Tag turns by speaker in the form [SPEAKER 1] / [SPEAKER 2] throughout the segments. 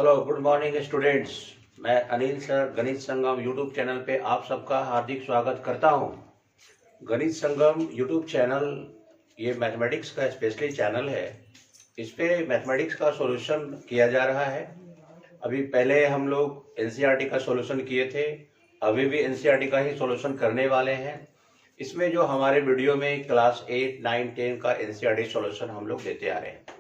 [SPEAKER 1] Hello, good morning students. मैं Anil sir गणित संगम YouTube channel पे आप सबका हार्दिक स्वागत करता हूं। गणित संगम यूट्यूब चैनल ये मैथमेटिक्स का स्पेशली चैनल है। इस पे मैथमेटिक्स का सॉल्यूशन किया जा रहा है। अभी पहले हम लोग एनसीईआरटी का सॉल्यूशन किए थे, अभी भी एनसीईआरटी का ही सॉल्यूशन करने वाले हैं। इसमें जो हमारे वीडियो में क्लास 8, 9, 10 का एनसीईआरटी सॉल्यूशन हम लोग देते आ रहे हैं।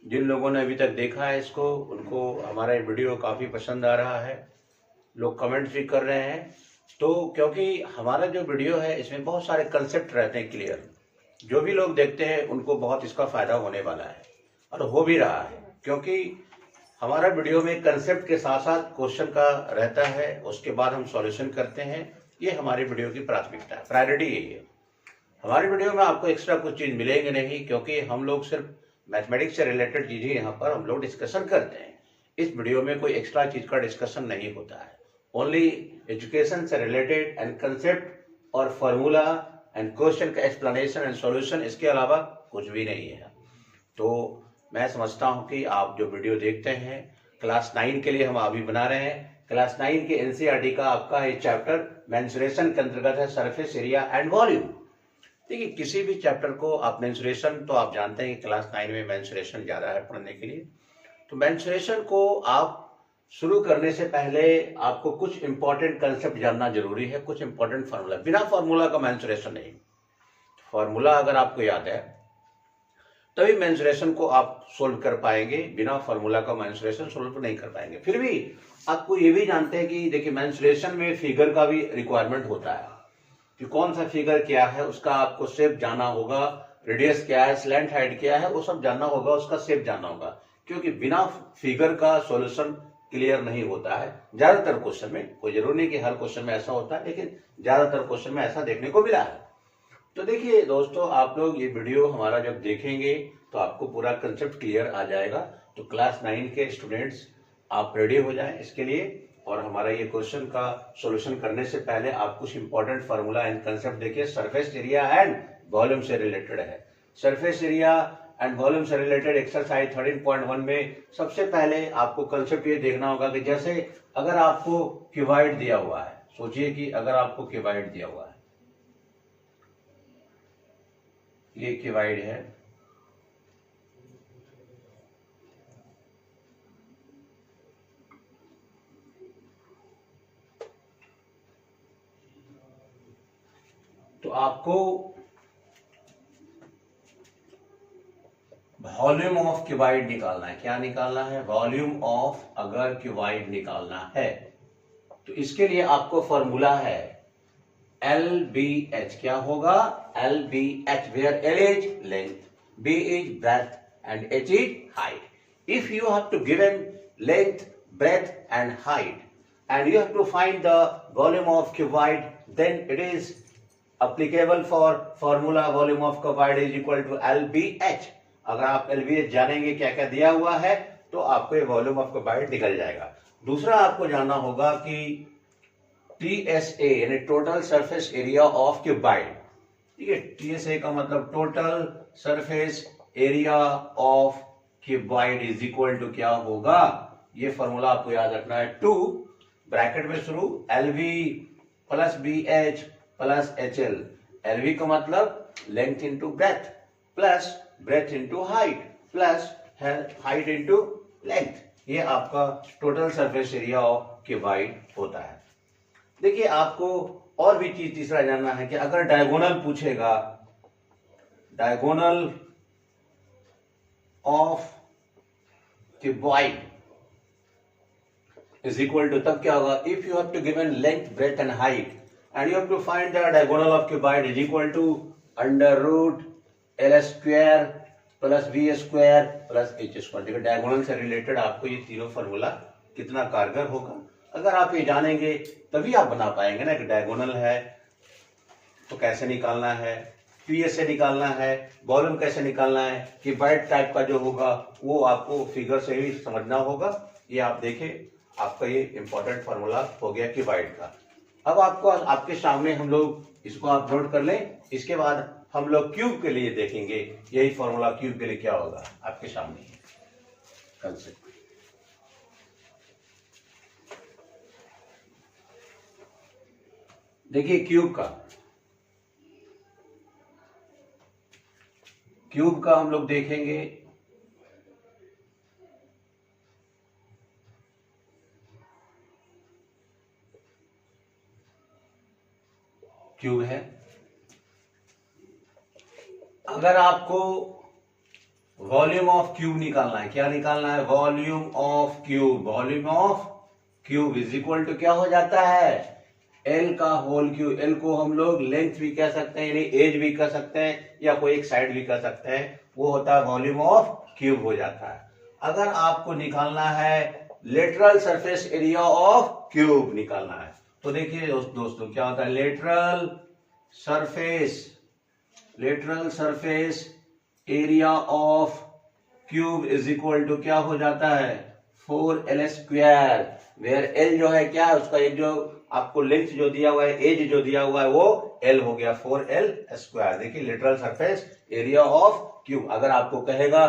[SPEAKER 1] जिन लोगों ने अभी तक देखा है इसको, उनको हमारा वीडियो काफ़ी पसंद आ रहा है। लोग कमेंट्स भी कर रहे हैं। तो क्योंकि हमारा जो वीडियो है इसमें बहुत सारे कंसेप्ट रहते हैं क्लियर, जो भी लोग देखते हैं उनको बहुत इसका फ़ायदा होने वाला है और हो भी रहा है। क्योंकि हमारा वीडियो में कंसेप्ट के साथ साथ क्वेश्चन का रहता है, उसके बाद हम सॉल्यूशन करते हैं। ये हमारे वीडियो की प्राथमिकता है, प्रायोरिटी यही है। हमारे वीडियो में आपको एक्स्ट्रा कुछ चीज़ मिलेंगे नहीं, क्योंकि हम लोग सिर्फ मैथमेटिक्स से रिलेटेड चीज़ें यहाँ पर हम लोग डिस्कशन करते हैं। इस वीडियो में कोई एक्स्ट्रा चीज़ का डिस्कशन नहीं होता है। ओनली एजुकेशन से रिलेटेड एंड कंसेप्ट और फार्मूला एंड क्वेश्चन का एक्सप्लेनेशन एंड सॉल्यूशन, इसके अलावा कुछ भी नहीं है। तो मैं समझता हूँ कि आप जो वीडियो देखते हैं क्लास 9 के लिए हम अभी बना रहे हैं। क्लास 9 के एनसीईआरटी का आपका ये चैप्टर मेंसुरेशन के अंतर्गत है, सरफेस एरिया एंड वॉल्यूम। देखिए, किसी भी चैप्टर को आप मेंसुरेशन, तो आप जानते हैं कि क्लास 9 में मेंसुरेशन ज़्यादा है पढ़ने के लिए। तो मेंसुरेशन को आप शुरू करने से पहले आपको कुछ इंपॉर्टेंट कंसेप्ट जानना जरूरी है, कुछ इंपॉर्टेंट फार्मूला। बिना फार्मूला का मेंसुरेशन नहीं। फार्मूला अगर आपको याद है तभी मेंसुरेशन को आप सोल्व कर पाएंगे, बिना फार्मूला का मेंसुरेशन सोल्व नहीं कर पाएंगे। फिर भी आपको ये भी जानते हैं कि देखिए, मेंसुरेशन में फिगर का भी रिक्वायरमेंट होता है कि कौन सा फिगर क्या है, उसका आपको शेप जानना होगा, रेडियस क्या है, स्लैंट हाइट क्या है, वो सब जानना होगा, उसका शेप जानना होगा। क्योंकि बिना फिगर का सॉल्यूशन क्लियर नहीं होता है ज्यादातर क्वेश्चन में। कोई जरूरी नहीं कि हर क्वेश्चन में ऐसा होता है, लेकिन ज्यादातर क्वेश्चन में ऐसा देखने को मिला है। तो देखिए दोस्तों, आप लोग ये वीडियो हमारा जब देखेंगे तो आपको पूरा कंसेप्ट क्लियर आ जाएगा। तो क्लास 9 के स्टूडेंट्स आप रेडी हो जाएं इसके लिए। और हमारा ये क्वेश्चन का सॉल्यूशन करने से पहले आप कुछ इंपॉर्टेंट फार्मूला एंड कंसेप्ट देखिए। सरफेस एरिया एंड वॉल्यूम से रिलेटेड है। सरफेस एरिया एंड वॉल्यूम से रिलेटेड एक्सरसाइज 13.1 में सबसे पहले आपको कंसेप्ट ये देखना होगा कि जैसे अगर आपको क्यूबॉइड दिया हुआ है, सोचिए कि अगर आपको क्यूबॉइड दिया हुआ है, ये क्यूबॉइड है, तो आपको वॉल्यूम ऑफ क्यूबॉइड निकालना है। क्या निकालना है? वॉल्यूम ऑफ अगर क्यूबॉइड निकालना है तो इसके लिए आपको फॉर्मूला है LBH। क्या होगा? LBH, where L is length, B is breadth and H is height. If you have to given length, breadth and height and you have to find the volume of cuboid, then it is applicable for formula volume of cuboid is equal to LBH। अगर आप LBH जानेंगे क्या क्या दिया हुआ है तो आपको ये वॉल्यूम ऑफ क्यूबॉइड निकल जाएगा। दूसरा आपको जानना होगा कि TSA यानी total surface area of cuboid. ठीक है, TSA का मतलब total surface area of cuboid is equal to क्या होगा? ये फॉर्मूला आपको याद रखना है। 2 ब्रैकेट में शुरू LV plus BH plus HL। LV का मतलब length into breadth plus breadth into height plus height into length. ये आपका total surface area of cuboid होता है। देखिए, आपको और भी चीज तीसरा जानना है कि अगर डायगोनल पूछेगा, diagonal of cuboid is equal to, तब क्या होगा? If you have to given length, breadth and height and you have to find the diagonal of cuboid is equal to under root L square plus V square plus H square। देखिए, diagonal से related आपको ये तीनों formula कितना कारगर होगा, अगर आप ये जानेंगे तभी आप बना पाएंगे ना कि डायगोनल है तो कैसे निकालना है, PSA निकालना है, वॉल्यूम कैसे निकालना है, क्यूबॉइड टाइप का जो होगा वो आपको फिगर से ही समझना होगा। ये आप देखें, आपका ये इंपॉर्टेंट फॉर्मूला हो गया क्यूबॉइड का। अब आपको आपके सामने हम लोग इसको आप नोट कर लें। इसके बाद हम लोग क्यूब के लिए देखेंगे, यही फॉर्मूला क्यूब के लिए क्या होगा आपके सामने कंसेप्ट। देखिए क्यूब का हम लोग देखेंगे। क्यूब है, अगर आपको वॉल्यूम ऑफ क्यूब निकालना है, क्या निकालना है? Volume of cube. Volume of cube is equal to क्या हो जाता है? एल का होल क्यूब। एल को हम लोग लेंथ भी कह सकते हैं, यानी एज भी कह सकते हैं, या कोई एक साइड भी कह सकते हैं, वो होता है वॉल्यूम ऑफ क्यूब हो जाता है। अगर आपको निकालना है lateral surface area of cube निकालना है, तो देखिए दोस्तों क्या होता है? Lateral surface area of cube is equal to क्या हो जाता है? 4l स्क्वायर, वेयर एल जो है क्या है उसका, एक जो आपको लेंथ जो दिया हुआ है, एज जो दिया हुआ है वो एल हो गया, 4l स्क्वायर। देखिए lateral surface area of cube. अगर आपको कहेगा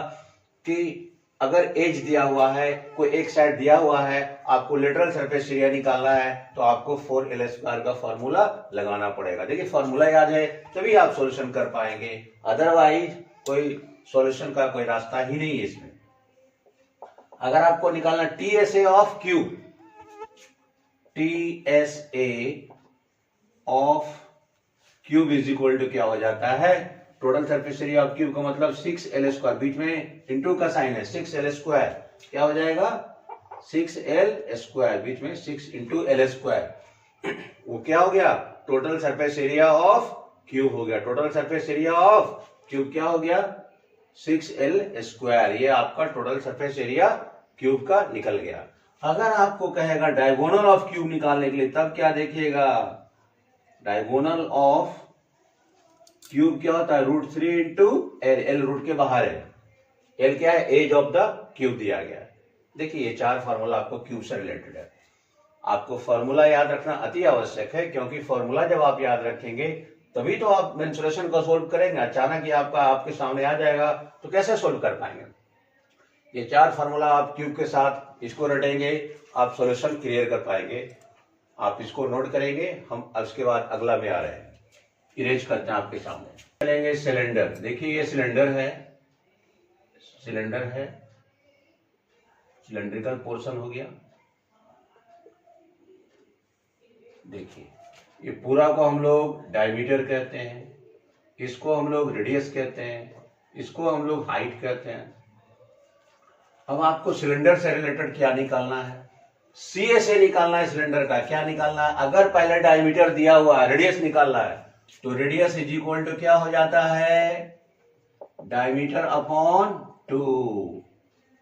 [SPEAKER 1] कि अगर एज दिया हुआ है, कोई एक साइड दिया हुआ है, आपको लेटरल सरफेस एरिया निकालना है, तो आपको 4l स्क्वायर का फॉर्मूला लगाना पड़ेगा। देखिए फॉर्मूला याद है तभी आप सॉल्यूशन कर पाएंगे, अदरवाइज कोई सॉल्यूशन का कोई रास्ता ही नहीं है इसमें। अगर आपको निकालना TSA of cube, TSA of cube is equal to क्या हो जाता है? Total surface area of cube का मतलब 6l स्क्वायर, बीच में इंटू का साइन है, 6l स्क्वायर क्या हो जाएगा? 6l स्क्वायर, बीच में 6 इंटू l स्क्वायर, वो क्या हो गया? Total surface area of cube हो गया। Total surface area of cube क्या हो गया? 6l square. ये आपका टोटल सरफेस एरिया क्यूब का निकल गया। अगर आपको कहेगा डायगोनल ऑफ क्यूब निकालने के लिए, तब क्या देखिएगा? डायगोनल ऑफ क्यूब क्या होता है? √3 इंटू एल। एल रूट के बाहर है, एल क्या है? एज ऑफ द क्यूब दिया गया है। देखिए ये 4 फार्मूला आपको क्यूब से रिलेटेड है। आपको फॉर्मूला याद रखना अति आवश्यक है, क्योंकि फॉर्मूला जब आप याद रखेंगे तभी तो आप मेंसुरेशन को सोल्व करेंगे। अचानक ही आपके सामने आ जाएगा तो कैसे सोल्व कर पाएंगे? ये 4 फार्मूला आप क्यूब के साथ इसको रटेंगे, आप सॉल्यूशन क्लियर कर पाएंगे। आप इसको नोट करेंगे, हम उसके बाद अगला में आ रहे हैं, इरेज करते हैं आपके सामने। चलेंगे सिलेंडर। देखिए ये सिलेंडर है, सिलेंड्रिकल पोर्शन हो गया। देखिए ये पूरा को हम लोग डायमीटर कहते हैं, इसको हम लोग रेडियस कहते हैं, इसको हम लोग हाइट कहते हैं। अब आपको सिलेंडर से रिलेटेड क्या निकालना है? CSA निकालना है सिलेंडर का। क्या निकालना है? अगर पहले डायमीटर दिया हुआ है, रेडियस निकालना है, तो रेडियस इज इक्वल टू क्या हो जाता है? Diameter upon 2।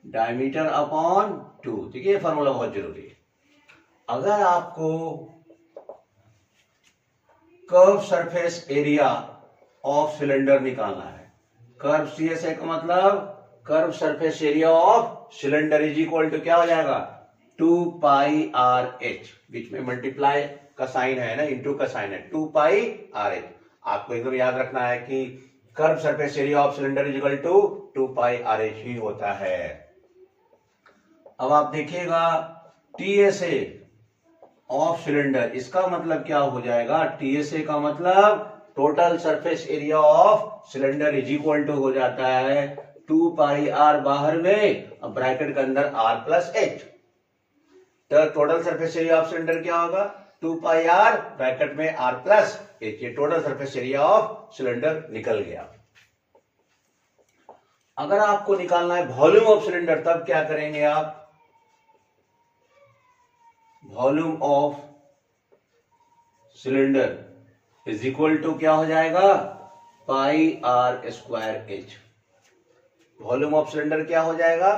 [SPEAKER 1] Diameter upon 2। देखिए ये फॉर्मूला बहुत जरूरी है। अगर आपको curve surface area of cylinder निकालना है, कर्व CSA का मतलब curve surface area of cylinder is equal to क्या हो जाएगा? 2πRh, बीच में मल्टीप्लाई का साइन है ना, इंटू का साइन है, 2πRh। आपको एकदम याद रखना है कि curve surface area of cylinder is equal to 2πRh ही होता है। अब आप देखिएगा TSA ऑफ सिलेंडर, इसका मतलब क्या हो जाएगा? TSA का मतलब total surface area of cylinder is equal to हो जाता है 2πR बाहर में, अब ब्रैकेट के अंदर R प्लस H। तो total surface area of cylinder क्या होगा? 2πR ब्रैकेट में R प्लस H। ये total surface area of cylinder निकल गया। अगर आपको निकालना है वॉल्यूम ऑफ सिलेंडर, तब क्या करेंगे आप? Volume of cylinder is equal to क्या हो जाएगा? πR square H। Volume of cylinder क्या हो जाएगा?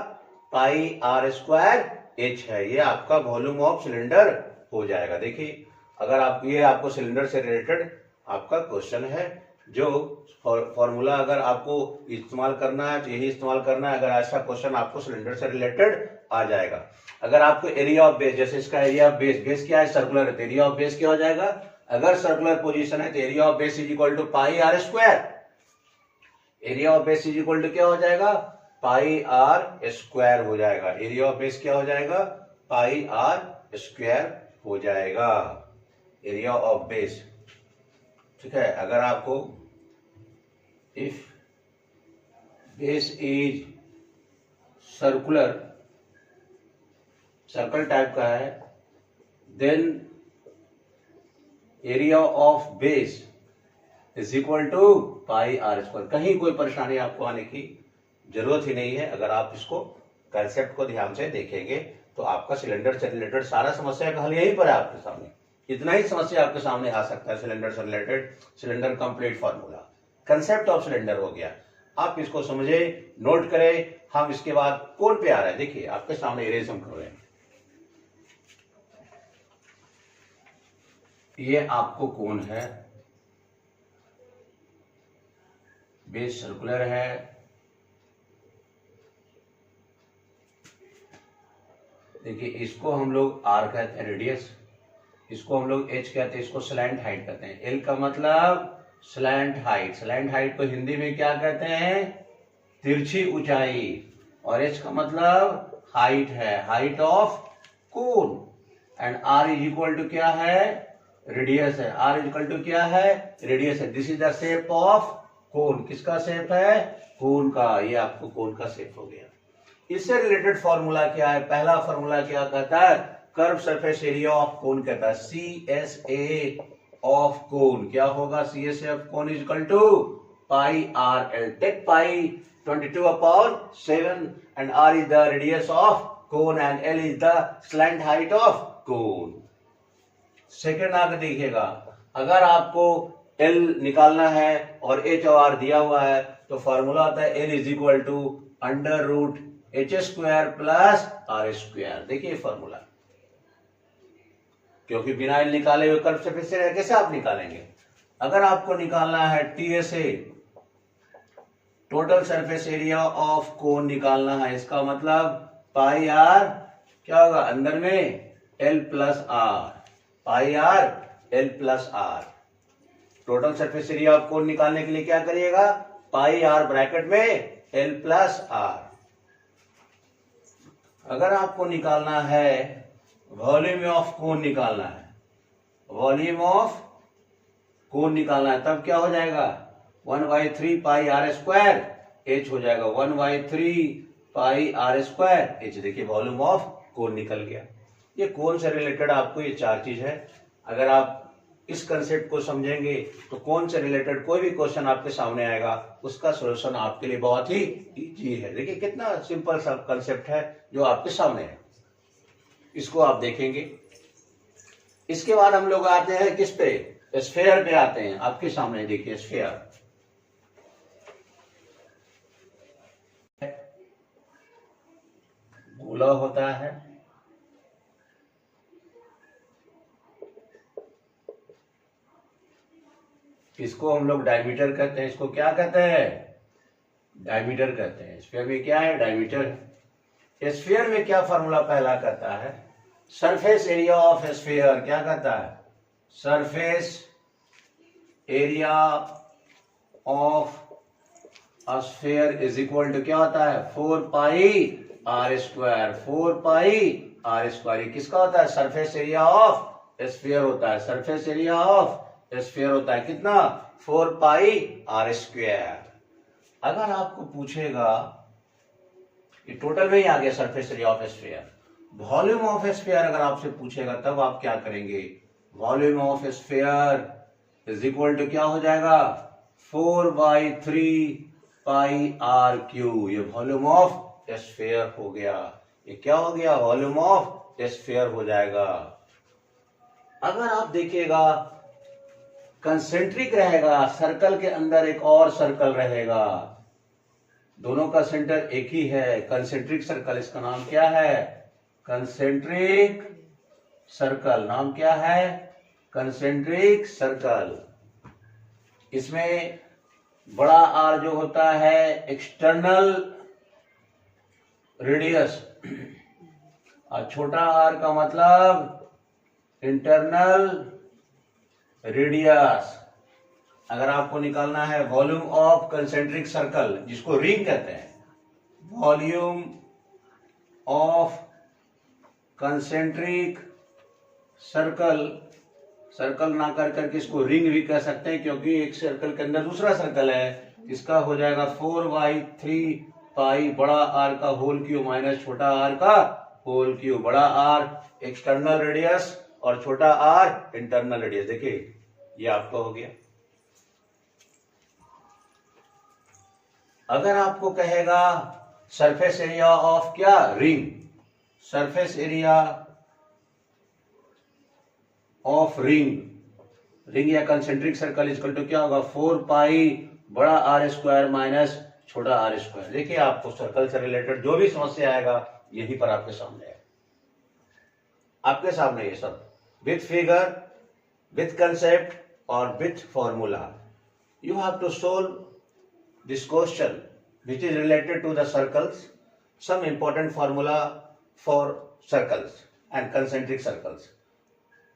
[SPEAKER 1] πR स्क्वायर H है। ये आपका वॉल्यूम ऑफ सिलेंडर हो जाएगा। देखिए अगर आप, ये आपको सिलेंडर से रिलेटेड आपका क्वेश्चन है, जो फॉर्मूला अगर आपको इस्तेमाल करना है तो यही इस्तेमाल करना है। अगर ऐसा क्वेश्चन आपको सिलेंडर से रिलेटेड आ जाएगा। अगर आपको एरिया ऑफ बेस, जैसे इसका एरिया ऑफ बेस क्या है? सर्कुलर है, तो एरिया ऑफ बेस क्या हो जाएगा? अगर सर्कुलर पोजीशन है तो area of base is equal to πR square. Area of base is equal to क्या हो जाएगा? πR स्क्वायर हो जाएगा। एरिया ऑफ बेस क्या हो जाएगा? πR स्क्वायर हो जाएगा, एरिया ऑफ बेस। ठीक है, अगर आपको if base is circle type का है, then area of base is equal to pi R square. कहीं कोई परेशानी आपको आने की जरूरत ही नहीं है। अगर आप इसको कंसेप्ट को ध्यान से देखेंगे तो आपका सिलेंडर से रिलेटेड सारा समस्या का हल यहीं पर है आपके सामने। इतना ही समस्या आपके सामने आ सकता है सिलेंडर से related. Cylinder complete formula, concept of cylinder हो गया। आप इसको समझे, नोट करें। हम इसके बाद कोण पे आ रहे हैं। देखिए आपके सामने इरेज हम कर रहे हैं। ये आपको कोण है, बेस सर्कुलर है, देखिए इसको हम लोग आर कहते हैं रेडियस, इसको हम लोग एच कहते हैं, इसको स्लैंट हाइट कहते हैं। एल का मतलब स्लैंट हाइट, स्लैंट हाइट को हिंदी में क्या कहते हैं? तिरछी ऊंचाई। और एच का मतलब हाइट है, height of cone. And R is equal to क्या है? रेडियस है। आर इज इक्वल टू क्या है? रेडियस है। This is the shape of cone. किसका शेप है? कोन का। ये आपको कोन का शेप हो गया। इससे रिलेटेड फॉर्मूला क्या है? पहला फॉर्मूला क्या कहता है? Curve surface area of cone कहता है। C S A of cone क्या होगा? C S A of cone is equal to pi R L. Take pi 22/7 and r is the radius of cone and l is the slant height of cone। Second आगे देखिएगा, अगर आपको l निकालना है और h और r दिया हुआ है तो फॉर्मूला आता है l is equal to under root H square plus R square. देखिए फॉर्मूला, क्योंकि बिना l निकाले हुए कर्व सरफेस एरिया कैसे आप निकालेंगे? अगर आपको निकालना है TSA, total surface area of कोन निकालना है, इसका मतलब पाई आर क्या होगा? अंदर में L plus R, pi R L plus R. Total surface area of cone निकालने के लिए क्या करिएगा? पाई आर ब्रैकेट में एल प्लस आर। अगर आपको निकालना है वॉल्यूम ऑफ कोन निकालना है, वॉल्यूम ऑफ कोन निकालना है, तब क्या हो जाएगा? 1/3 पाई आर स्क्वायर एच हो जाएगा। 1/3 पाई आर स्क्वायर एच। देखिए वॉल्यूम ऑफ कोन निकल गया। ये कोन से रिलेटेड आपको ये चार चीज है। अगर आप इस कंसेप्ट को समझेंगे तो कोन से रिलेटेड कोई भी क्वेश्चन आपके सामने आएगा उसका सॉल्यूशन आपके लिए बहुत ही इजी है। देखिए कितना सिंपल सा कंसेप्ट है जो आपके सामने है, इसको आप देखेंगे। इसके बाद हम लोग आते हैं किस पे? स्फीयर पे आते हैं। आपके सामने देखिए स्फीयर, गोला होता है, इसको हम लोग डायमीटर कहते हैं। इसको क्या कहते हैं? डायमीटर कहते हैं। स्फीयर में क्या है? डायमीटर। स्फीयर में क्या फॉर्मूला पहला कहता है? सरफेस एरिया ऑफ स्फीयर क्या कहता है? Surface area of sphere is equal to क्या होता है? 4 pi R square. 4 pi R square किसका होता है? सरफेस एरिया ऑफ स्फीयर होता है। सरफेस एरिया ऑफ स्फीयर होता है कितना? 4 पाई आर स्क्वायर। अगर आपको पूछेगा, ये टोटल में ही आ गया surface area of sphere. Volume of sphere अगर आपसे पूछेगा तब आप क्या करेंगे? Volume of sphere is equal to क्या हो जाएगा? 4/3 पाई आर क्यू। ये वॉल्यूम ऑफ स्फीयर हो गया। ये क्या हो गया? वॉल्यूम ऑफ स्फीयर हो जाएगा। अगर आप देखिएगा कंसेंट्रिक रहेगा, सर्कल के अंदर एक और सर्कल रहेगा, दोनों का सेंटर एक ही है, कंसेंट्रिक सर्कल। इसका नाम क्या है? Concentric circle. नाम क्या है? Concentric circle. इसमें बड़ा आर जो होता है एक्सटर्नल रेडियस, और छोटा आर का मतलब इंटरनल रेडियस। अगर आपको निकालना है वॉल्यूम ऑफ कंसेंट्रिक सर्कल, जिसको रिंग कहते हैं, volume of concentric circle circle ना कर करके इसको रिंग भी कह सकते हैं, क्योंकि एक सर्कल के अंदर दूसरा सर्कल है। इसका हो जाएगा 4/3 पाई बड़ा आर का होल क्यूब माइनस छोटा आर का होल क्यूब। बड़ा आर एक्सटर्नल रेडियस और छोटा आर इंटरनल रेडियस। देखिए ये आपका हो गया। अगर आपको कहेगा सरफेस एरिया ऑफ क्या ring, surface area of ring या कंसेंट्रिक सर्कल इक्वल टू क्या होगा 4 पाई बड़ा आर स्क्वायर माइनस छोटा आर स्क्वायर। देखिए आपको सर्कल से रिलेटेड जो भी समस्या आएगा यहीं पर आपके सामने है, आपके सामने ये सब विथ फिगर, विथ कंसेप्ट और with formula. You have to solve this question which is related to the circles, some important formula for circles and concentric circles.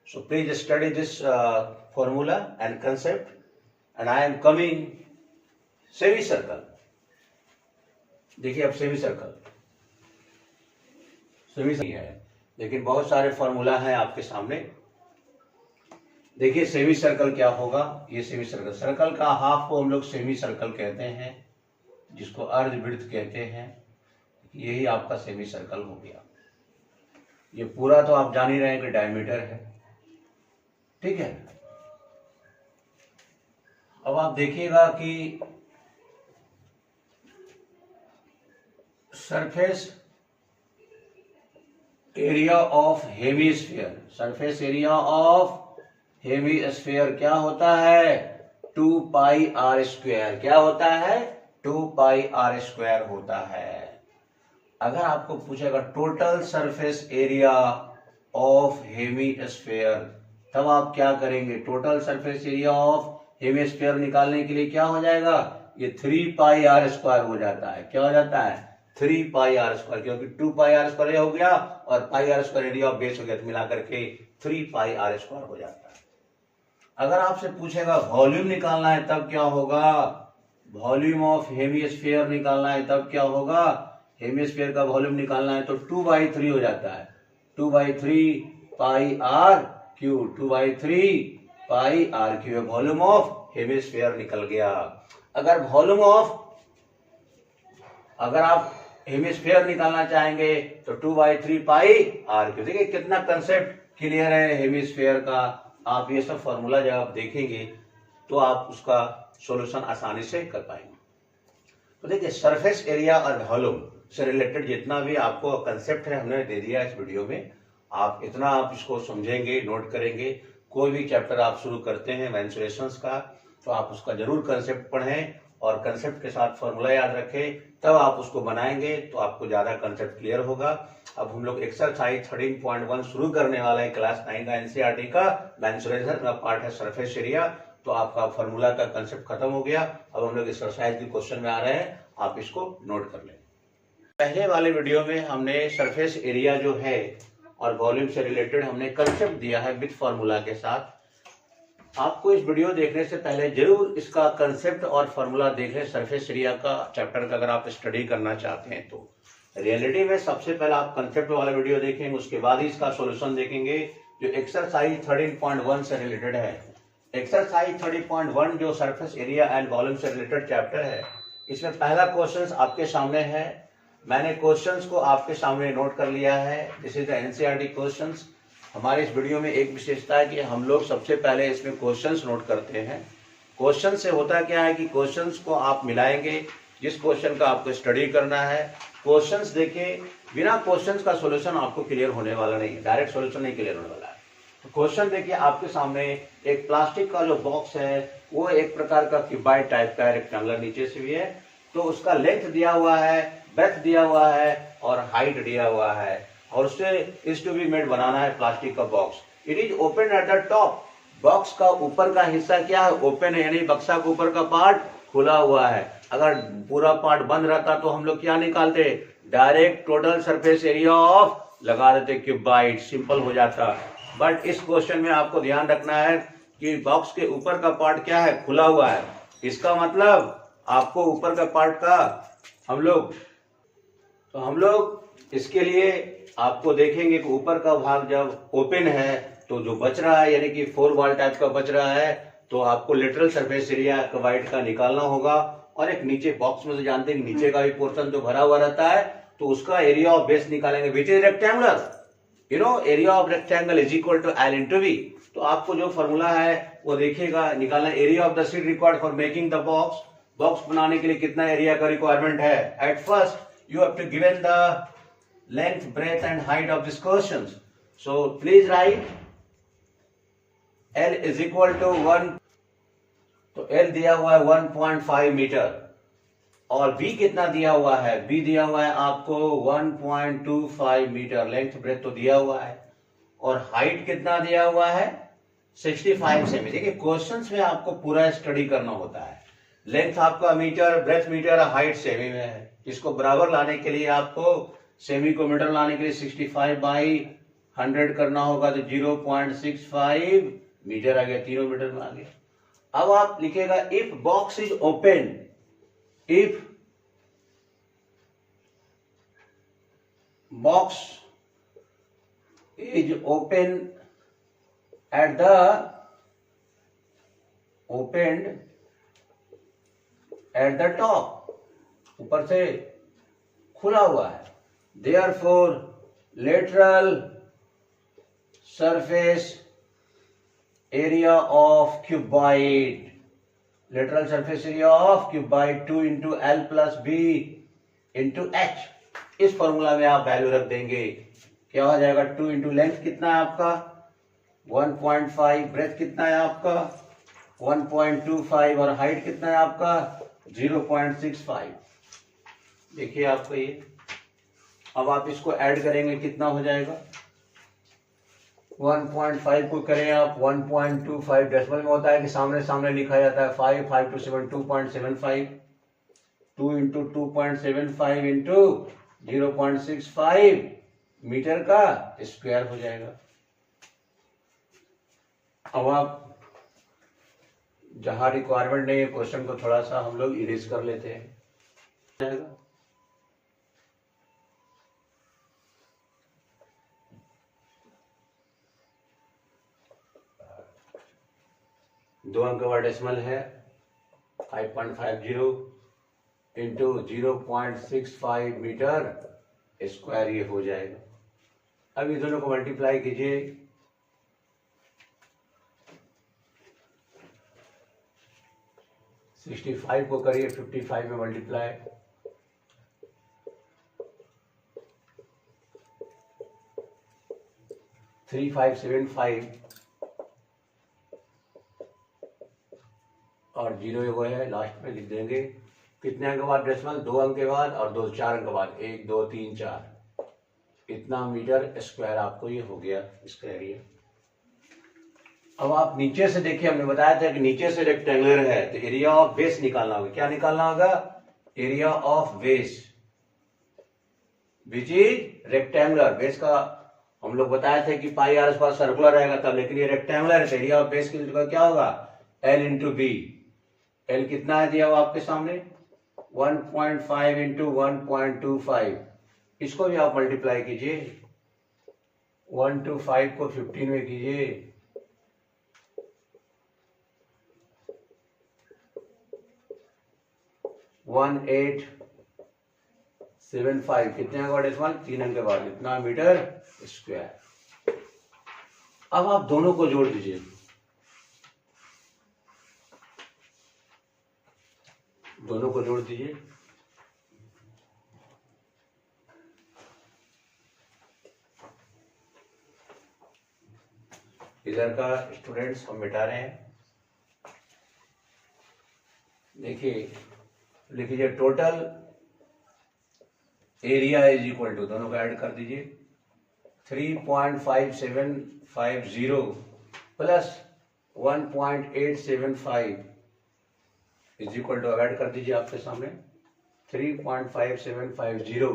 [SPEAKER 1] So please study this formula and concept, and I am coming semi circle. देखिए अब semi circle है, लेकिन बहुत सारे formula हैं आपके सामने। देखिए सेमी सर्कल क्या होगा। ये सेमी सर्कल, सर्कल का हाफ को हम लोग सेमी सर्कल कहते हैं, जिसको अर्धवृत्त कहते हैं। यही आपका सेमी सर्कल हो गया। ये पूरा तो आप जान ही रहे हैं कि डायमीटर है, ठीक है। अब आप देखिएगा कि surface area of hemisphere, surface area of hemisphere क्या होता है 2 पाई आर स्क्वायर। क्या होता है 2 पाई आर स्क्वायर होता है। अगर आपको पूछेगा total surface area of hemisphere, तब आप क्या करेंगे, total surface area of hemisphere निकालने के लिए क्या हो जाएगा, ये 3 पाई आर स्क्वायर हो जाता है। क्या हो जाता है 3 पाई आर स्क्वायर, क्योंकि 2 पाई आर स्क्वायर हो गया और pi R square area of base हो गया, तो मिलाकर के 3 पाई आर स्क्वायर हो जाता है। अगर आपसे पूछेगा वॉल्यूम निकालना है तब क्या होगा, वॉल्यूम ऑफ हेमीस्फीयर निकालना है तब क्या होगा, हेमीस्फीयर का वॉल्यूम निकालना है तो 2/3 हो जाता है। 2/3 pi R cube, 2/3 pi R cube volume of hemisphere निकल गया। अगर आप हेमीस्फीयर निकालना चाहेंगे तो 2/3 पाई आर क्यूब। देखिए कितना कंसेप्ट क्लियर है हेमीस्फीयर का। आप ये सब फॉर्मूला जब आप देखेंगे तो आप उसका सॉल्यूशन आसानी से कर पाएंगे। तो देखिए सरफेस एरिया और वॉल्यूम से रिलेटेड जितना भी आपको कंसेप्ट है हमने दे दिया इस वीडियो में। आप इतना आप इसको समझेंगे, नोट करेंगे। कोई भी चैप्टर आप शुरू करते हैं मेंसुरेशंस का तो आप उसका जरूर कंसेप्ट पढ़ें और कंसेप्ट के साथ फॉर्मूला याद रखें, तब आप उसको बनाएंगे तो आपको ज्यादा कंसेप्ट क्लियर होगा। अब हम लोग एक्सरसाइज 13.1 शुरू करने वाले हैं क्लास 9 का एनसीईआरटी का। मेंसुरेशन का पार्ट है सरफेस एरिया, तो आपका फॉर्मूला का कंसेप्ट खत्म हो गया। अब हम लोग एक्सरसाइज के क्वेश्चन में आ रहे हैं, आप इसको नोट कर लें। पहले वाले वीडियो में हमने सरफेस एरिया जो है और वॉल्यूम से रिलेटेड हमने कंसेप्ट दिया है विद फॉर्मूला के साथ। आपको इस वीडियो देखने से पहले जरूर इसका कंसेप्ट और फॉर्मूला देख लें। सरफेस एरिया का चैप्टर का अगर आप स्टडी करना चाहते हैं तो रियलिटी में सबसे पहले आप कंसेप्ट वाला वीडियो देखेंगे, उसके बाद ही इसका सॉल्यूशन देखेंगे जो एक्सरसाइज 13.1 से रिलेटेड है। एक्सरसाइज 30.1 जो सरफेस एरिया एंड वॉल्यूम से रिलेटेड चैप्टर है, इसमें पहला क्वेश्चन आपके सामने है। मैंने क्वेश्चंस को आपके सामने नोट कर लिया है। This is the NCERT questions. हमारे इस वीडियो में एक विशेषता है कि हम लोग सबसे पहले इसमें क्वेश्चंस नोट करते हैं। क्वेश्चन से होता क्या है कि क्वेश्चंस को आप मिलाएंगे, जिस क्वेश्चन का आपको स्टडी करना है। क्वेश्चंस देखिए, बिना क्वेश्चंस का सॉल्यूशन आपको क्लियर होने वाला नहीं है, डायरेक्ट सॉल्यूशन नहीं क्लियर होने वाला है। तो क्वेश्चन देखिए आपके सामने, एक प्लास्टिक का जो बॉक्स है वो एक प्रकार का क्यूबाइड टाइप का है, रेक्टेंगुलर नीचे से भी है। तो उसका लेंथ दिया हुआ है, ब्रेथ दिया हुआ है और हाइट दिया हुआ है, और उससे इज टू बी मेड बनाना है प्लास्टिक का box. It is open at the top. Box का ऊपर का हिस्सा क्या है, ओपन है, यानी बक्सा का ऊपर का पार्ट खुला हुआ है। अगर पूरा पार्ट बंद रहता तो हम लोग क्या निकालते, direct total surface area of लगा देते क्यूबाइड, सिंपल हो जाता। बट इस क्वेश्चन में आपको ध्यान रखना है कि बॉक्स के ऊपर का पार्ट क्या है, खुला हुआ है। इसका मतलब आपको ऊपर का पार्ट का हम लोग इसके लिए आपको देखेंगे कि ऊपर का भाग जब ओपन है तो जो बच रहा है यानी कि 4 बॉल टाइप का बच रहा है, तो आपको लेटरल सरफेस एरिया वाइड का निकालना होगा। और एक नीचे बॉक्स में से जानते हैं नीचे का भी पोर्शन जो भरा हुआ रहता है, तो उसका एरिया ऑफ बेस निकालेंगे which is rectangular. Area of rectangle is equal to L into V. तो आपको जो फॉर्मूला है वो देखिएगा निकालना, area of the sheet required for making the box. Box बनाने के लिए कितना एरिया का रिक्वायरमेंट है। At first you have to given the length, breadth and height of this question. So please write L is equal to 1, तो L दिया हुआ है 1.5 मीटर और B कितना दिया हुआ है, B दिया हुआ है आपको 1.25 मीटर। लेंथ ब्रेथ तो दिया हुआ है और हाइट कितना दिया हुआ है 65 सेमी। देखिए क्वेश्चंस में आपको पूरा स्टडी करना होता है। लेंथ आपका मीटर, ब्रेथ मीटर, हाइट सेमी में है। इसको बराबर लाने के लिए आपको सेमी को मीटर लाने के लिए 65 बाई 100 करना होगा, तो 0.65 मीटर आ गया, तीनों मीटर में आ गया। अब आप लिखेगा if box is open, if box is open at the opened at the top, ऊपर से खुला हुआ है, therefore lateral surface area of cuboid, lateral surface area of cuboid 2 into L plus B into H. इस formula में आप value रख देंगे, क्या हो जाएगा 2 इंटू लेंथ कितना है आपका 1.5, ब्रेथ कितना है आपका 1.25 और हाइट कितना है आपका 0.65। देखिए आपको ये, अब आप इसको ऐड करेंगे कितना हो जाएगा, 1.5 को करें आप 1.25, डेसिमल में होता है कि सामने सामने लिखा जाता है 5, 5 to 7, 2.75, 2 इंटू 2.75 इंटू 0.65 मीटर का स्क्वायर हो जाएगा। अब आप जहां रिक्वायरमेंट नहीं है क्वेश्चन को थोड़ा सा हम लोग इरेज कर लेते हैं। दो अंक का डेसिमल है 5.50 इंटू 0.65 मीटर स्क्वायर ये हो जाएगा। अब इन दोनों को मल्टीप्लाई कीजिए, सिक्सटी 65 को करिए 55 में मल्टीप्लाई, थ्री 575 और 0 वो है लास्ट में लिख देंगे। कितने अंक के बाद डेसिमल, 2 अंक के बाद और 2 4 अंक के बाद 1 2 3 4, इतना मीटर स्क्वायर आपको ये हो गया इसका एरिया। अब आप नीचे से देखिए, हमने बताया था कि नीचे से रेक्टेंगुलर है तो एरिया ऑफ बेस निकालना होगा। क्या निकालना होगा, area of base which is rectangular. Base का हम लोग बताए थे कि पाई आर स्क्वायर सर्कुलर रहेगा तब, लेकिन ये रेक्टेंगुलर है तो एरिया ऑफ बेस की जगह क्या होगा एल इंटू बी। एल कितना है दिया हुआ आपके सामने 1.5 इंटू 1.25, इसको भी आप मल्टीप्लाई कीजिए, 1 to 5 को 15 में कीजिए, 1875 कितने अंक का डेसिमल 3 अंक के बाद इतना मीटर स्क्वायर। अब आप दोनों को जोड़ दीजिए, दोनों को जोड़ दीजिए, इधर का स्टूडेंट्स हम मिटा रहे हैं। देखिए लिख लीजिए total area is equal to, दोनों को ऐड कर दीजिए 3.5750 plus 1.875 is equal to, add कर दीजिए आपके सामने 3.5750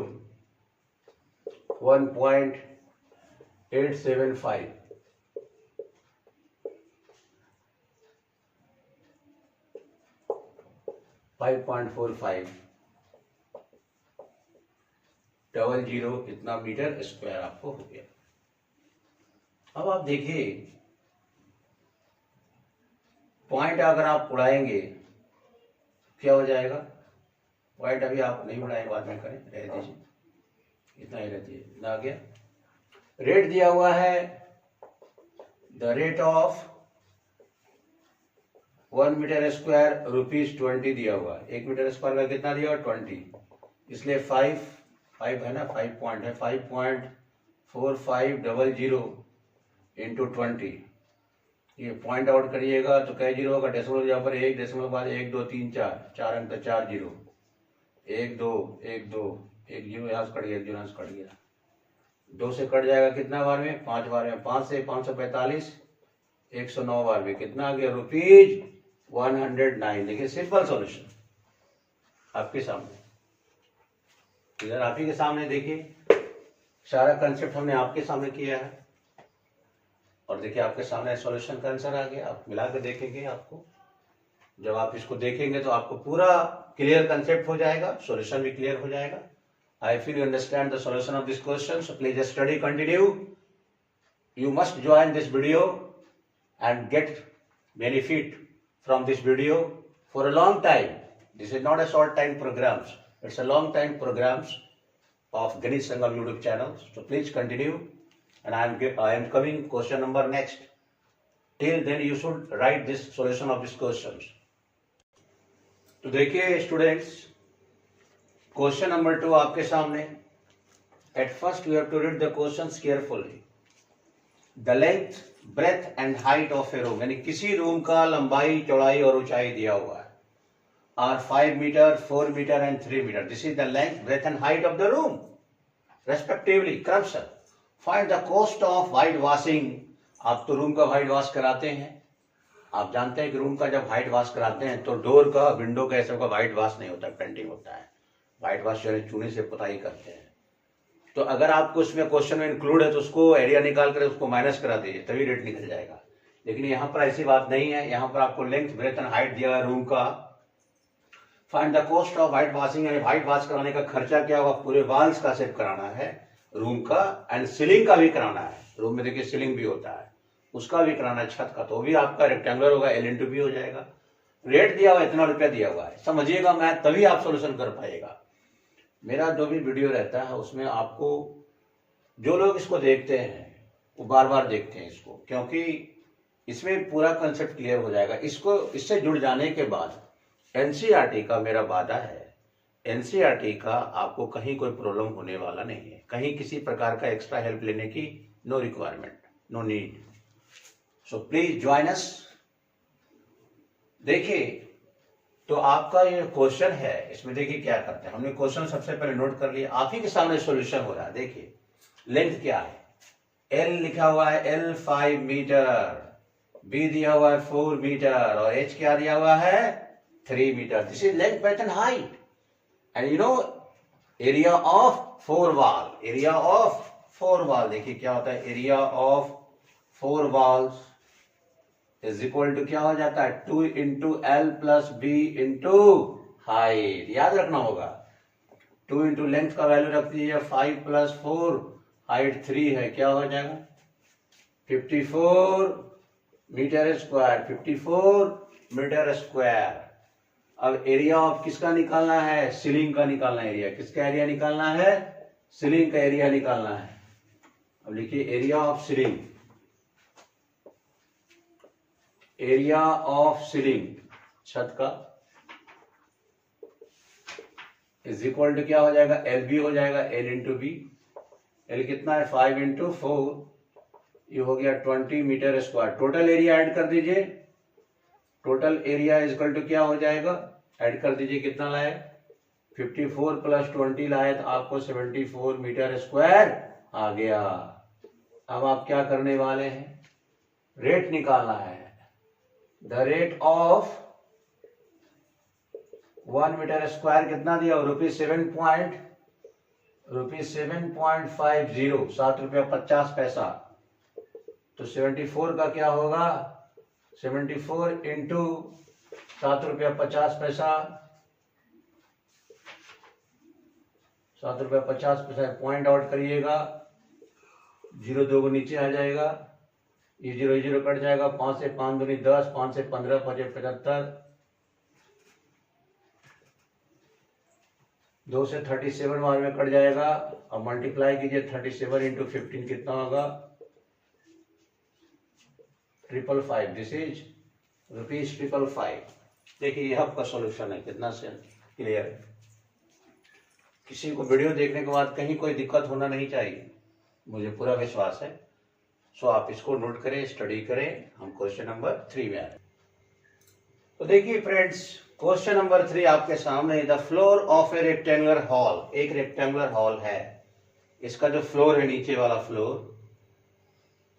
[SPEAKER 1] 1.875 5.45 00 इतना मीटर स्क्वायर आपको हो गया। अब आप देखिए, पॉइंट अगर आप उड़ाएंगे क्या हो जाएगा। पॉइंट अभी आप नहीं उड़ाएंगे, बाद में करें, रह दीजिए, इतना ही रहती है ना। आ गया रेट दिया हुआ है, the rate of 1 metre square ₹20 दिया हुआ है। 1 मीटर स्क्वायर का कितना दिया हुआ? 20, इसलिए 5 है ना, 5 पॉइंट है, 5.4500 इंटू 20। ये पॉइंट आउट करिएगा तो कई जीरो होगा, डेसिमल यहाँ पर 1, डेसिमल बाद 1 2 3 4 अंक, 4 जीरो, 1 2 1 2 1 जीरो यहाँ से कट गया, 1 जीरो यहाँ से कट गया, 2 से कट जाएगा कितना बार में? 5 बार में। 5 से 545, 109 बार में कितना आ गया? ₹109। देखिए सिंपल सॉल्यूशन आपके सामने, इधर आप ही के सामने देखिए, सारा कंसेप्ट हमने आपके सामने किया है और देखिए आपके सामने सॉल्यूशन का आंसर आ गया। आप मिला कर देखेंगे, आपको जब आप इसको देखेंगे तो आपको पूरा क्लियर कंसेप्ट हो जाएगा, सॉल्यूशन भी क्लियर हो जाएगा। I feel you understand the solution of this question, so please study continue. You must join this video and get benefit from this video for a long time. This is not a short time programs, it's a long time programs of Ganit Sangam YouTube channel. So please continue, and I am coming question number next. Till then you should write this solution of these questions. तो देखिए students, question number 2 आपके सामने। At first you have to read the questions carefully. The length, breadth and height of a room, यानी किसी room का लंबाई, चौड़ाई और ऊंचाई दिया हुआ है, are 5 metre, 4 metre and 3 metre. This is the length, breadth and height of the room respectively. क्रमशः find the cost of white washing. आप तो रूम का व्हाइट वॉश कराते हैं, आप जानते हैं कि रूम का जब व्हाइट वॉश कराते हैं तो डोर का, विंडो का, ऐसा का व्हाइट वॉश नहीं होता, पेंटिंग होता है। व्हाइट वॉश चूने से पुताई करते हैं। तो अगर आपको उसमें क्वेश्चन में इंक्लूड है तो उसको एरिया निकाल कर उसको माइनस करा दीजिए, तभी रेट निकल जाएगा। लेकिन यहाँ पर ऐसी बात नहीं है, यहाँ पर आपको लेंथ, ब्रेथ एंड हाइट दिया है रूम का। Find the cost of white washing, यानी व्हाइट वॉश कराने का खर्चा क्या होगा, पूरे वॉल्स का सिर्फ कराना है रूम का, एंड सीलिंग का भी कराना है। रूम में देखिए सीलिंग भी होता है, उसका भी कराना है, छत का, तो भी आपका रेक्टेंगुलर होगा, L/B हो जाएगा। रेट दिया हुआ इतना रुपया दिया हुआ है, समझिएगा मैथ, तभी आप सोल्यूशन कर पाएगा। मेरा जो भी वीडियो रहता है उसमें आपको, जो लोग इसको देखते हैं वो बार बार देखते हैं इसको, क्योंकि इसमें पूरा कंसेप्ट क्लियर हो जाएगा। इससे जुड़ जाने के बाद एनसीईआरटी का मेरा वादा है, एनसीईआरटी का आपको कहीं कोई प्रॉब्लम होने वाला नहीं है, कहीं किसी प्रकार का एक्स्ट्रा हेल्प लेने की no requirement, no need. So please join us. देखिए तो आपका ये क्वेश्चन है, इसमें देखिए क्या करते हैं। हमने क्वेश्चन सबसे पहले नोट कर लिया, आप ही के सामने सॉल्यूशन हो रहा है। देखिए लेंथ क्या है, L लिखा हुआ है, L 5 मीटर, B दिया हुआ है 4 मीटर और H क्या दिया हुआ है 3 metre. This is length, breadth and height. And you know area of 4 wall, area of 4 wall, देखिए क्या होता है, area of 4 walls is equal to क्या हो जाता है, 2 into L plus B into height. याद रखना होगा, 2 इंटू लेंथ का वैल्यू रख दीजिए 5 प्लस 4, हाइट 3 है, क्या हो जाएगा 54 मीटर स्क्वायर, 54 मीटर स्क्वायर। अब एरिया ऑफ किसका निकालना है, सीलिंग का निकालना है। एरिया किसका, एरिया निकालना है, सीलिंग का एरिया निकालना है। अब लिखिए area of ceiling, area of ceiling छत का इज इक्वल टू क्या हो जाएगा, LB हो जाएगा, L/B। L कितना है 5 इंटू 4, ये हो गया 20 metre square. Total area add कर दीजिए, total area is equal to क्या हो जाएगा, ऐड कर दीजिए, कितना लाए 54 प्लस 20 लाए तो आपको 74 मीटर स्क्वायर आ गया। अब आप क्या करने वाले हैं, रेट निकालना है। The rate of 1 metre square कितना दिया, ₹7.50, ₹7.50। तो 74 का क्या होगा, 74 इंटू ₹7.50, ₹7.50। पॉइंट आउट करिएगा, 0 2 नीचे आ जाएगा, ये 0 0 कट जाएगा, 5 से 5 दूनी 10, 5 से 15 5 75, 2 से 37 बाद में कट जाएगा। अब मल्टीप्लाई कीजिए, 37 इंटू 15 कितना होगा, 555। This is ₹555। देखिए ये आपका सॉल्यूशन है, कितना से क्लियर है। किसी को वीडियो देखने के बाद कहीं कोई दिक्कत होना नहीं चाहिए, मुझे पूरा विश्वास है। सो आप इसको नोट करें, स्टडी करें। हम क्वेश्चन नंबर 3 में आ रहे हैं। तो देखिए फ्रेंड्स, क्वेश्चन नंबर 3 आपके सामने। The floor of A rectangular hall, एक रेक्टेंगुलर हॉल है, इसका जो फ्लोर है, नीचे वाला फ्लोर,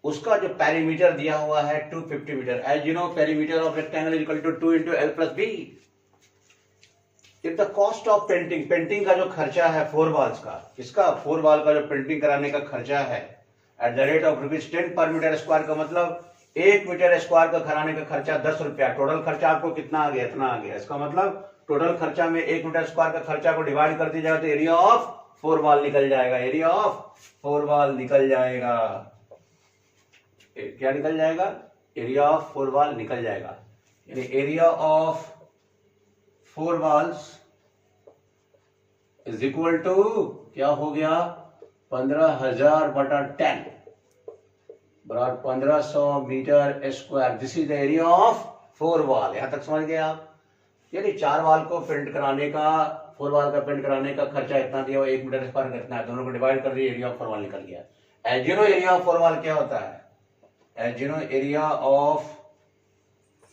[SPEAKER 1] उसका जो पेरीमीटर दिया हुआ है 250 metre. As you know, perimeter of rectangle is equal to 2 into L plus B. If the cost of painting, painting का जो खर्चा है 4 वॉल्स का, इसका 4 वॉल का जो पेंटिंग कराने का खर्चा है एट द रेट ऑफ ₹10 पर मीटर स्क्वायर, का मतलब 1 मीटर स्क्वायर का कराने का खर्चा 10 रुपया। टोटल खर्चा आपको कितना आ गया, इतना आ गया। इसका मतलब टोटल खर्चा में 1 मीटर स्क्वायर का खर्चा को डिवाइड कर दीजिएगा तो एरिया ऑफ 4 वॉल निकल जाएगा। एरिया ऑफ 4 वॉल निकल जाएगा। क्या निकल जाएगा, एरिया ऑफ 4 वॉल निकल जाएगा। यानी area of 4 walls is equal to क्या हो गया, 15,000 बटा 10 बराबर 1500 metre square. This is the area of 4 wall. यहां तक समझ गए आप। यानी 4 वॉल को पेंट कराने का, 4 वॉल का पेंट कराने का खर्चा इतना दिया हुआ, 1 मीटर स्क्वायर कितना है, दोनों को डिवाइड कर दिए, एरिया ऑफ 4 वॉल निकल गया। As you know, area of 4 wall क्या होता है, as you know, area of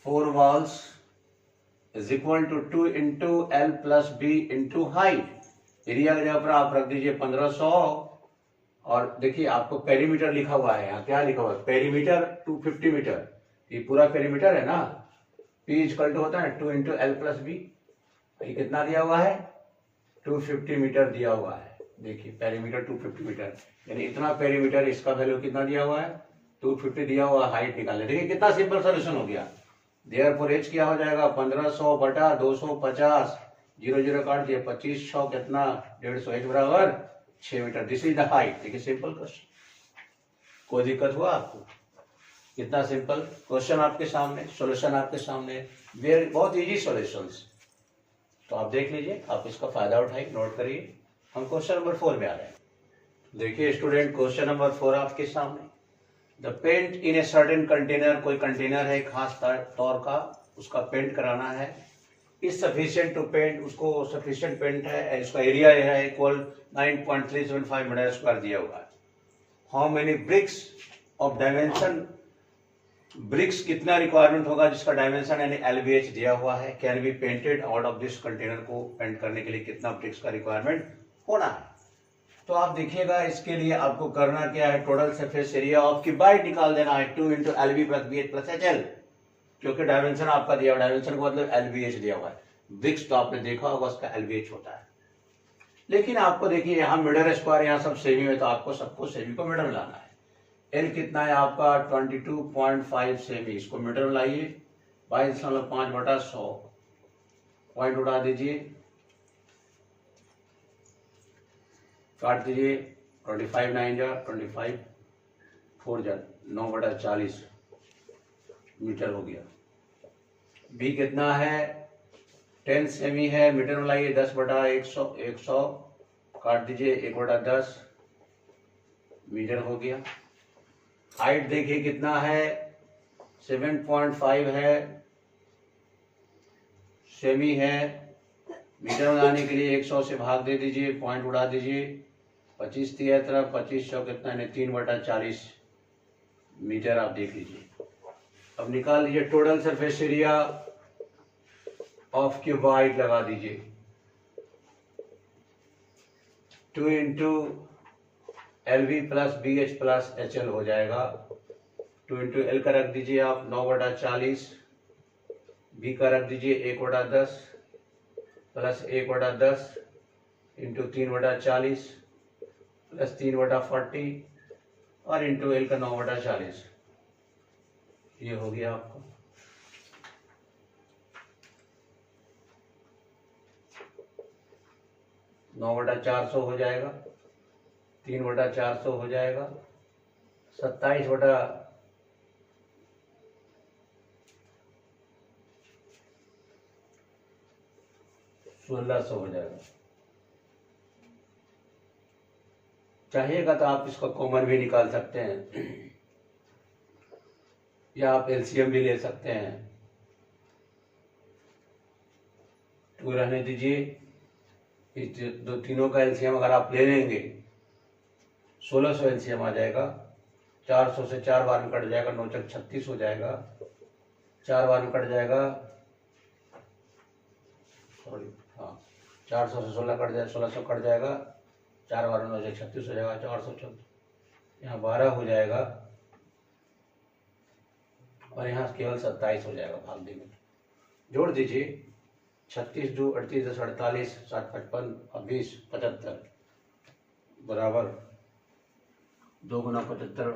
[SPEAKER 1] 4 walls is equal to 2 into L plus B into height. Area की जगह पर आप रख दीजिए 1500, और देखिए आपको पेरीमीटर लिखा हुआ है, यहाँ क्या लिखा हुआ है, पेरीमीटर 250 मीटर। ये पूरा पेरीमीटर है ना, P इक्वल टू होता है 2 इंटू एल प्लस बी। ये कितना दिया हुआ है, 250 मीटर दिया हुआ है। देखिए पेरीमीटर 250 मीटर, यानी इतना पेरीमीटर, इसका वैल्यू कितना दिया हुआ है, 250 दिया हुआ, हाइट निकालने। देखिए कितना सिंपल सोल्यूशन हो गया। देयरफॉर H क्या हो जाएगा, 1500 बटा 250, 0 0 काट दिए, 2500 कितना, 150, H बराबर 6 metre. This is the height. देखिए सिंपल क्वेश्चन, कोई दिक्कत हुआ आपको, कितना सिंपल क्वेश्चन आपके सामने, सॉल्यूशन आपके सामने, वेरी बहुत इजी सॉल्यूशंस। तो आप देख लीजिए, आप इसका फायदा उठाइए, नोट करिए। हम क्वेश्चन नंबर 4 में आ रहे हैं। देखिए स्टूडेंट, क्वेश्चन नंबर 4 आपके सामने। The paint in a certain container, कोई कंटेनर है खास तौर का, उसका पेंट कराना है। इज सफिशिएंट टू पेंट, उसको सफिशिएंट पेंट है, इसका एरिया है इक्वल 9.375 मीटर स्क्वायर दिया हुआ है। How many bricks of dimension, bricks कितना रिक्वायरमेंट होगा जिसका डायमेंशन यानी LVH दिया हुआ है। Can be painted out of this container, को पेंट करने के लिए कितना ब्रिक्स का रिक्वायरमेंट होना है। तो आप देखिएगा, इसके लिए आपको करना क्या है, टोटल सरफेस एरिया ऑफ की बाइट निकाल देना है, 2 into LV plus BH plus HL, क्योंकि डायमेंशन आपका दिया हुआ, डायमेंशन का मतलब LVH दिया हुआ है। ब्रिक्स तो आपने देखा होगा, उसका LVH होता है। लेकिन आपको देखिए यहाँ मीटर स्क्वायर, यहाँ सब सेमी में, तो आपको सबको सेमी को मीटर में लाना है। एल कितना है आपका, 22.5 सेमी, इसको मीटर में लाइए, 22.5 बटा 100, पॉइंट उड़ा दीजिए, काट दीजिए, 25 9 जा 25, 4 जा 9 बटा 40 मीटर हो गया। बी कितना है, 10 सेमी है, मीटर में लाइए, 10 बटा 100 काट दीजिए, 1 बटा 10 मीटर हो गया। हाइट देखिए कितना है, 7.5 है, सेमी है, मीटर में लाने के लिए 100 से भाग दे दीजिए, पॉइंट उड़ा दीजिए, 25 तिहत्तर 2500 कितना है, 3 बटा 40 मीटर। आप देख लीजिए। अब निकाल लीजिए total surface area of cuboid, लगा दीजिए 2 into LV plus BH plus HL हो जाएगा। 2 इंटू एल का रख दीजिए आप 9 बटा 40, बी का रख दीजिए 1 बटा 10 प्लस 1 बटा 10 इंटू 3 बटा 40 प्लस 3 बटा 40 और इंटू एल का 9 बटा 40। ये हो गया आपको। नौ बटा 400 हो जाएगा, 3 बटा 400 हो जाएगा, 27 बटा 1600 हो जाएगा। चाहिएगा तो आप इसका कॉमन भी निकाल सकते हैं या आप एलसीएम भी ले सकते हैं। 2 रहने दीजिए, इस दो तीनों का एलसीएम अगर आप ले लेंगे 1600 एलसीएम आ जाएगा। 400 से 4 बार में कट जाएगा, 9 चक 36 हो जाएगा। 4 बार में कट जाएगा, सॉरी हाँ 400 से 16 कट जाएगा, 1600 कट जाएगा। 4 बार में 9 चक 36 हो जाएगा। 414 यहाँ 12 हो जाएगा और यहाँ केवल 27 हो जाएगा भाग देंगे। जोड़ दीजिए 36 2 38 10 48 7 55 और 20 75 बराबर 2 गुना 75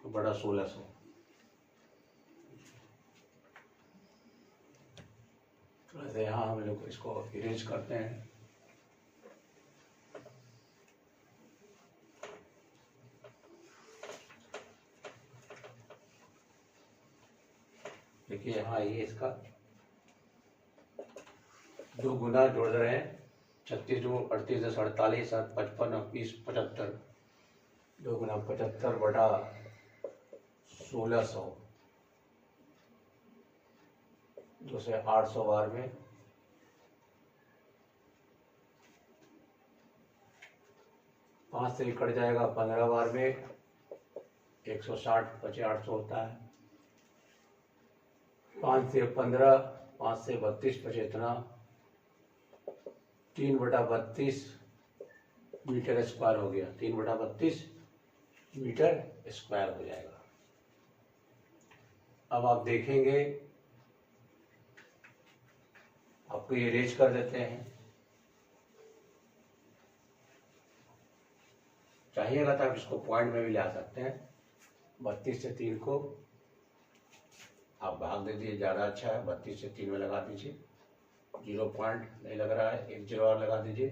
[SPEAKER 1] बड़ा 1600। थोड़ा सा यहाँ हम लोग इसको इरेज करते हैं। देखिए यहाँ ये इसका 2 गुना जोड़ रहे हैं। 36 2 38 10 48 7 55 और 20 75 2 गुना 75 बटा 1600 2 से 800 बार में 5 से कट जाएगा 15 बार में 160 बचे 800 होता है। 5 से 15 5 से 32 बचे इतना 3/32 मीटर स्क्वायर हो गया। 3/32 मीटर स्क्वायर हो जाएगा। अब आप देखेंगे, आपको ये रेज कर देते हैं। चाहिएगा तो आप इसको पॉइंट में भी ला सकते हैं। 32 से 3 को आप भाग दे दीजिए, ज़्यादा अच्छा है। 32 से 3 में लगा दीजिए। 0 पॉइंट नहीं लग रहा है, 1 0 और लगा दीजिए।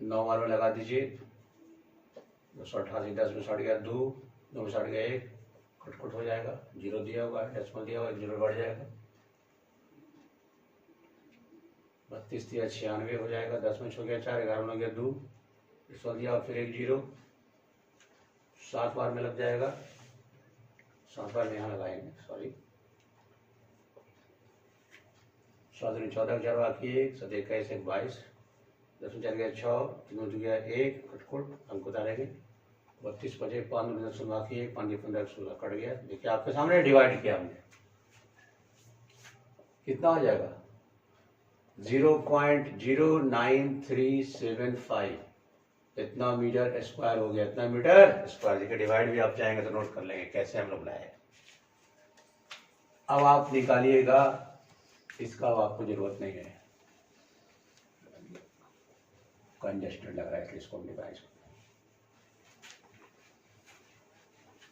[SPEAKER 1] 9 बार में लगा दीजिए। 288 10 में सट गया 2 में सट गया 1 कट हो जाएगा। 0 दिया हुआ है, डेसिमल दिया हुआ है, 0 बढ़ जाएगा। 32 दिया 96 हो जाएगा। 10 में छो गया 4 11 में गया 2 डेसिमल दिया फिर 1 0 7 बार में लग जाएगा। 7 बार में यहाँ लगाएंगे, सॉरी 7 14 4 बाकी 1 7 21 1 22 10 में 4 गया 6 3 में गया 1 कटकुट अंक उतारेंगे। 32 बचे 5 में 10 बाकी 1 5 15 16 कट गया। देखिए आपके सामने डिवाइड किया हमने, कितना हो जाएगा 0.09375 इतना मीटर स्क्वायर हो गया। इतना मीटर स्क्वायर। देखिए डिवाइड भी आप चाहेंगे तो नोट कर लेंगे कैसे हम लोग लाए। अब आप निकालिएगा इसका, अब आपको जरूरत नहीं है, कंजेस्टेड लग रहा है इसलिए इसको डिवाइड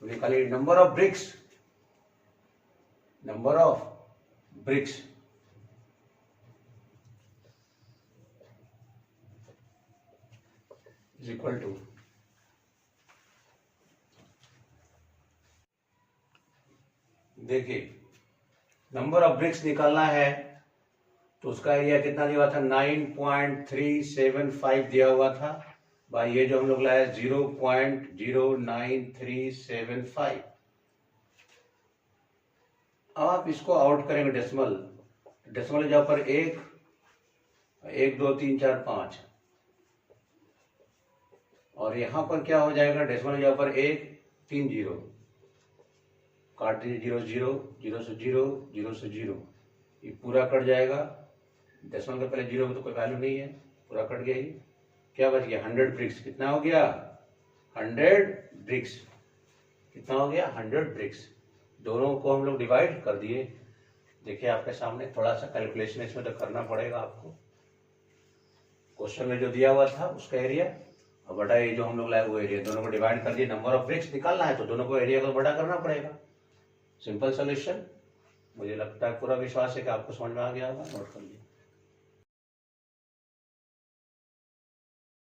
[SPEAKER 1] निकालिए। Number of bricks, number of bricks is equal to, देखिए नंबर ऑफ ब्रिक्स निकालना है तो उसका एरिया कितना दिया हुआ था 9.375 दिया हुआ था भाई। ये जो हम लोग लाए 0.09375। अब आप इसको आउट करेंगे डेसिमल। डेसिमल जहाँ पर 1 1 2 3 4 5 और यहाँ पर क्या हो जाएगा डेसिमल जहाँ पर 1 3 0 काट दीजिए। 0 0 0 से 0 0 से 0 ये पूरा कट जाएगा। डेसिमल के पहले 0 में तो कोई वैल्यू नहीं है, पूरा कट गया। ये क्या बच गया 100 ब्रिक्स। कितना हो गया 100 ब्रिक्स। कितना हो गया 100 ब्रिक्स। दोनों को हम लोग डिवाइड कर दिए। देखिए आपके सामने थोड़ा सा कैलकुलेशन इसमें तो करना पड़ेगा आपको। क्वेश्चन में जो दिया हुआ था उसका एरिया और बटा ये जो हम लोग लाए वो एरिया, दोनों को डिवाइड कर दिए। नंबर ऑफ ब्रिक्स निकालना है तो दोनों को एरिया को बड़ा करना पड़ेगा। Simple solution. मुझे लगता है पूरा विश्वास है कि आपको समझ में आ गया होगा। नोट कर लीजिए।